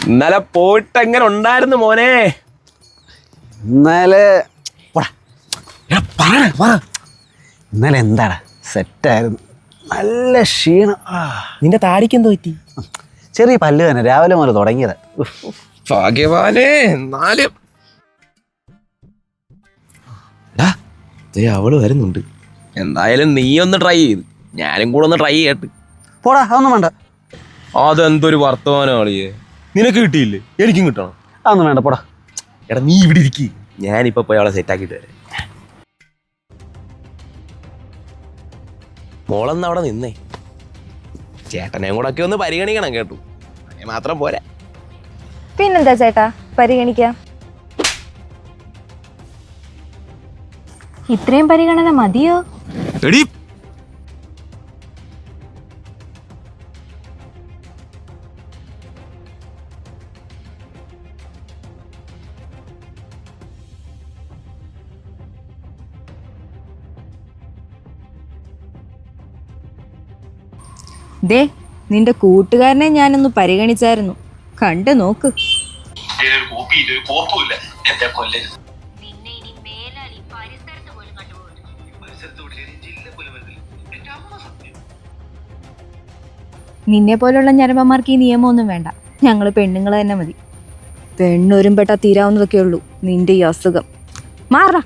ഇന്നലെ പോയിട്ട് എങ്ങനെ ഉണ്ടായിരുന്നു മോനെ? ഇന്നലെ ഇന്നലെ എന്താടാ സെറ്റായിരുന്നു. നല്ല ക്ഷീണം. നിന്റെ താടിക്ക് എന്തോ പറ്റി? ചെറിയ പല്ല് തന്നെ രാവിലെ മുതൽ തുടങ്ങിയത്. ഭാഗ്യവാനേ. എന്നാലും അവള് വരുന്നുണ്ട്. എന്തായാലും നീ ഒന്ന് ട്രൈ ചെയ്ത്, ഞാനും കൂടെ ഒന്ന് ട്രൈ ചെയ്യട്ട്. പോടാ, അതൊന്നും വേണ്ട. അതെന്തൊരു വർത്തമാനമാളിയേ, നിനക്ക് കിട്ടിയില്ലേ? എനിക്കും കിട്ടണം. അതൊന്നും വേണ്ട, പോടാ. എടാ നീ ഇവിടെ ഇരിക്കി, ഞാനിപ്പോ പോയി അവളെ സെറ്റാക്കിട്ട് വരാം. മോളെന്ന് അവിടെ നിന്നേ, ചേട്ടനെയും കൂടെ ഒക്കെ ഒന്ന് പരിഗണിക്കണം കേട്ടു. അതിന് മാത്രം പോരാ. പിന്നെന്താ ചേട്ടാ പരിഗണിക്കാം. ഇത്രയും പരിഗണന മതിയോ? എടി ദേ നിന്റെ കൂട്ടുകാരനെ ഞാനൊന്ന് പരിഗണിച്ചായിരുന്നു, കണ്ടു നോക്ക്. നിന്നെ പോലുള്ള ഞരമ്പന്മാർക്ക് ഈ നിയമമൊന്നും വേണ്ട. ഞങ്ങള് പെണ്ണുങ്ങൾ തന്നെ മതി. പെണ്ണൊരുമ്പെട്ടാ തീരാവുന്നതൊക്കെ ഉള്ളൂ നിന്റെ ഈ അസുഖം. മാറാ.